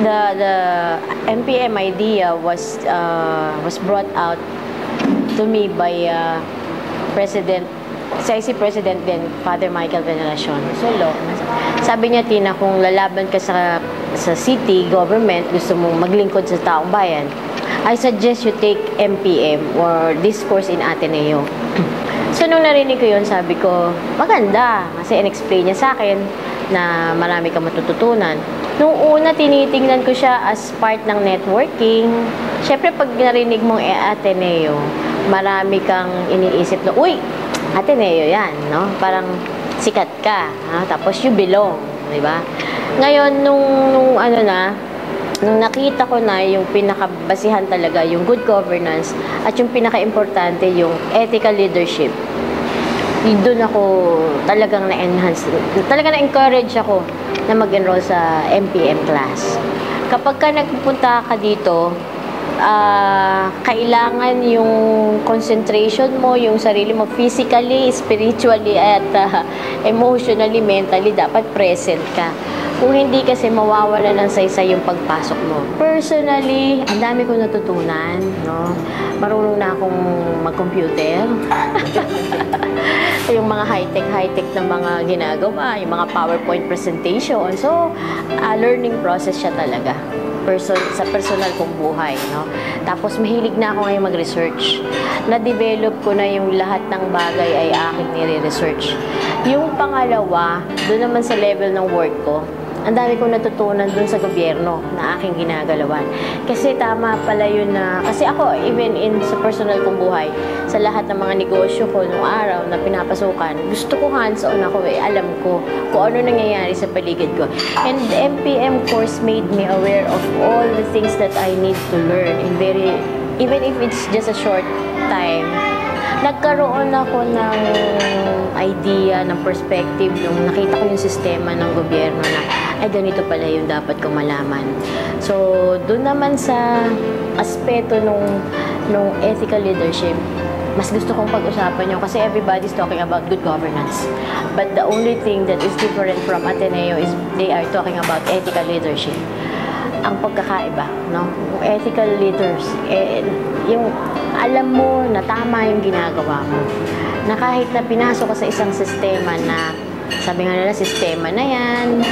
the MPM idea was brought out to me by President, si President din, Father Michael Veneracion. Sabi niya, Tina, kung lalaban ka sa city government, gusto mong maglingkod sa taong bayan, I suggest you take MPM or this course in Ateneo. So, nung narinig ko yun, sabi ko, maganda. Kasi in-explain niya sa akin na marami kang matututunan. Nung una, tinitingnan ko siya as part ng networking. Siyempre, pag narinig mong Ateneo, marami kang iniisip na, uy, Ateneo yan, no? Parang sikat ka, ha? Tapos you belong, di ba? Ngayon, nung nakita ko na yung pinakabasihan talaga, yung good governance, at yung pinaka-importante, yung ethical leadership, doon ako talagang na-enhance, talagang na-encourage ako na mag-enroll sa MPM class. Kapag ka nagpupunta ka dito, kailangan yung concentration mo, yung sarili mo, physically, spiritually, at emotionally, mentally, dapat present ka. Kung hindi kasi mawawala ng saysay yung pagpasok mo. Personally, ang dami kong natutunan, no? Marunong na akong mag-computer. Yung mga high-tech na mga ginagawa, yung mga PowerPoint presentation. So, learning process siya talaga. Sa personal kong buhay, no? Tapos, mahilig na ako ngayon mag-research. Na-develop ko na yung lahat ng bagay ay aking nire-research. Yung pangalawa, doon naman sa level ng work ko, ang dami kong natutunan dun sa gobyerno na aking ginagalawan. Kasi tama pala yun na, kasi ako, even sa personal kong buhay, sa lahat ng mga negosyo ko nung araw na pinapasukan, gusto ko hands-on ako alam ko kung ano nangyayari sa paligid ko. And the MPM course made me aware of all the things that I need to learn in even if it's just a short time. Nagkaroon ako ng idea, ng perspective, nung nakita ko yung sistema ng gobyerno na, ay ganito pala yung dapat kong malaman. So, doon naman sa aspeto nung ethical leadership, mas gusto kong pag-usapan yun kasi everybody's talking about good governance. But the only thing that is different from Ateneo is they are talking about ethical leadership. Ang pagkakaiba, no? Yung ethical leaders, yung alam mo na tama yung ginagawa mo. Na kahit na pinasok ka sa isang sistema na, sabi nga nila, sistema na yan,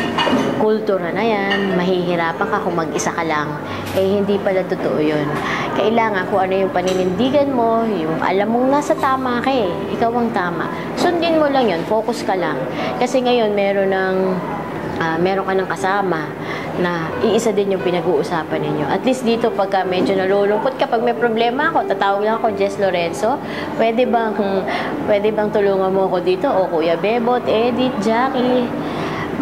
kultura na yan, mahihirapan ka kung mag-isa ka lang. Hindi pala totoo yun. Kailangan kung ano yung paninindigan mo, yung alam mong nasa tama ka ikaw ang tama. Sundin mo lang yun, focus ka lang. Kasi ngayon, meron ka ng kasama na iisa din yung pinag-uusapan ninyo. At least dito, pagka medyo nalulungkot, kapag may problema ako, tatawag lang ako, Jess Lorenzo, pwede bang tulungan mo ako dito? O Kuya Bebot, Edith, Jackie,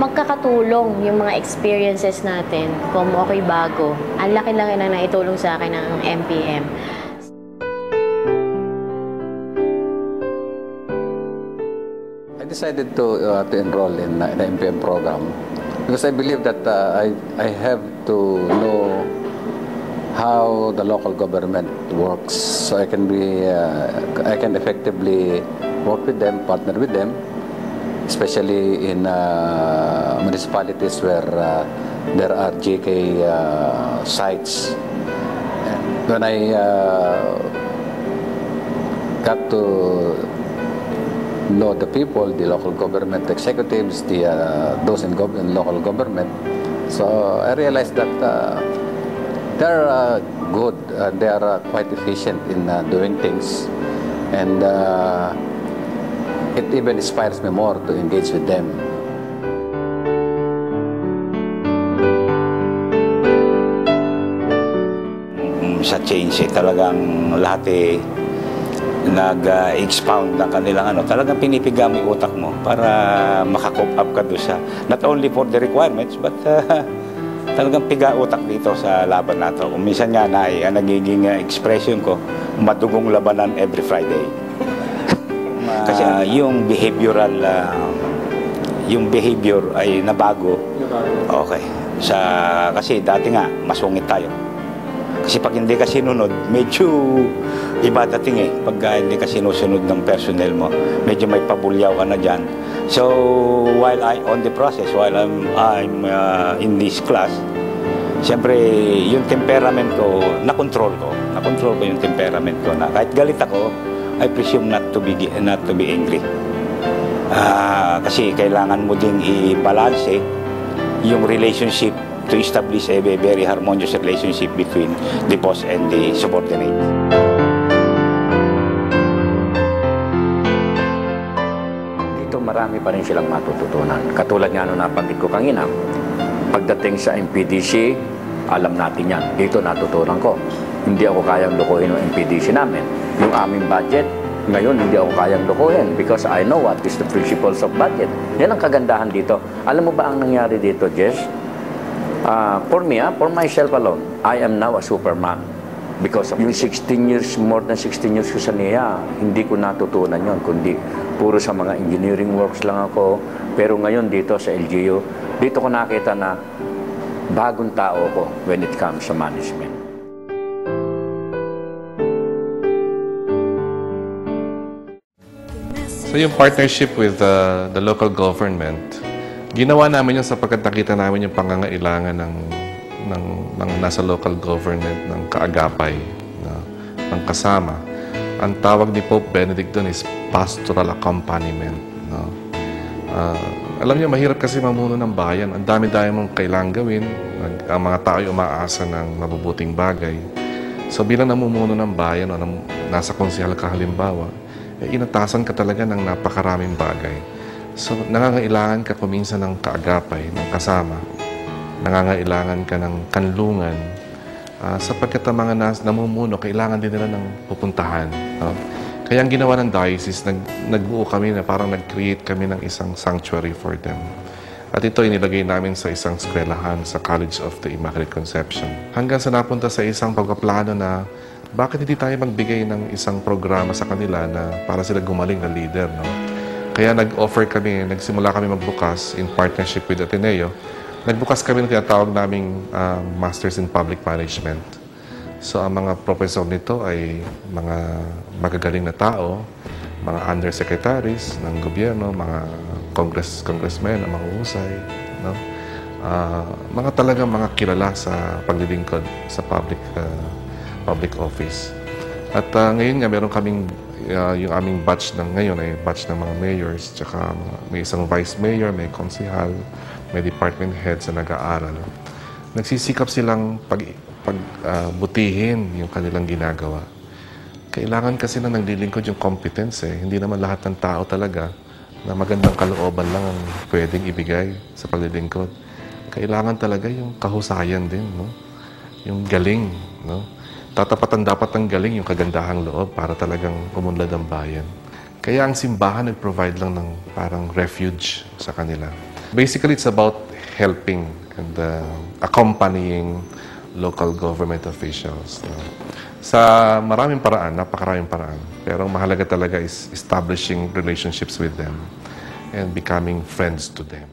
magkakatulong yung mga experiences natin kung okay bago. Ang laki lang na naitulong sa akin ng MPM. I decided to enroll in the MPM program because I believe that I have to know how the local government works, so I can effectively work with them, partner with them, especially in municipalities where there are JK sites. And when I got to know the people, the local government executives, those in local government. So I realized that they're good, they are quite efficient in doing things, and it even inspires me more to engage with them. Sa change, talagang lahat nag-expound ng kanilang talagang pinipiga mo yung utak mo para maka-cope up ka doon sa, not only for the requirements, but talagang piga utak dito sa laban na to. Kung minsan nga nagiging expression ko, madugong labanan every Friday. Kasi yung behavioral, yung behavior ay nabago. Okay. Kasi dati nga, masungit tayo. Kasi pag hindi ka sinunod, medyo iba dating pag hindi ka sinusunod ng personnel mo, medyo may pabulyaw ka na dyan. So, while on the process, while I'm in this class, Siyempre, yung temperament ko, na-control ko. Na-control ko yung temperament ko na kahit galit ako, I presume not to be angry. Kasi kailangan mo ding i-balance yung relationship to establish a very harmonious relationship between the boss and the subordinate. Dito marami pa rin silang matututunan. Katulad nga nung napanggit ko kanina, pagdating sa MPDC, alam natin yan. Dito natutunan ko. Hindi ako kayang lukuhin ng MPDC namin. Yung aming budget, ngayon hindi ako kayang lukuhin because I know what is the principles of budget. Yan ang kagandahan dito. Alam mo ba ang nangyari dito, Jess? For me, for myself alone, I am now a superman. Because of yung 16 years, more than 16 years ko sa NIA, hindi ko natutunan yon, kundi puro sa mga engineering works lang ako. Pero ngayon dito sa LGU, dito ko nakita na bagong tao ko when it comes sa management. So yung partnership with the local government, ginawa namin yun sapagkat nakita namin yung pangangailangan ng nasa local government ng kaagapay, ng kasama. Ang tawag ni Pope Benedict doon is pastoral accompaniment. No? Alam niyo, mahirap kasi mamuno ng bayan. Ang dami-dami mong kailangang gawin. Ang mga tao ay umaasa ng mabubuting bagay. So bilang namumuno ng bayan o nasa konsehal ka halimbawa, inatasan ka talaga ng napakaraming bagay. So nangangailangan ka kuminsan ng kaagapay, ng kasama. Nangangailangan ka ng kanlungan. Sapagkat ang mga namumuno, kailangan din nila ng pupuntahan. No? Kaya ang ginawa ng diocese, nagbuo kami na parang nag-create kami ng isang sanctuary for them. At ito inilagay namin sa isang eskwelahan sa College of the Immaculate Conception. Hanggang sa napunta sa isang pagpaplano na bakit hindi tayo magbigay ng isang programa sa kanila na para sila gumaling na leader. No? Kaya nag-offer kami, nagsimula kami magbukas in partnership with Ateneo. Nagbukas kami ng tinatawag naming Masters in Public Management. So ang mga professor nito ay mga magagaling na tao, mga undersecretaries ng gobyerno, mga congressmen na mahusay, no? Mga talagang mga kilala sa paglilingkod sa public office. At ngayon nga meron kaming yung aming batch ng ngayon ay batch ng mga mayors, tsaka may isang vice mayor, may konsehal, may department heads na nag-aaral. Nagsisikap silang pagbutihin yung kanilang ginagawa. Kailangan kasi na naglilingkod yung competence eh. Hindi naman lahat ng tao talaga na magandang kalooban lang ang pwedeng ibigay sa paglilingkod. Kailangan talaga yung kahusayan din, no? Yung galing, no? Tatapatan dapat ng galing yung kagandahang loob para talagang umunlad ang bayan. Kaya ang simbahan nag-provide lang ng parang refuge sa kanila. Basically, it's about helping and accompanying local government officials. No? Sa maraming paraan, napakaraming paraan. Pero ang mahalaga talaga is establishing relationships with them and becoming friends to them.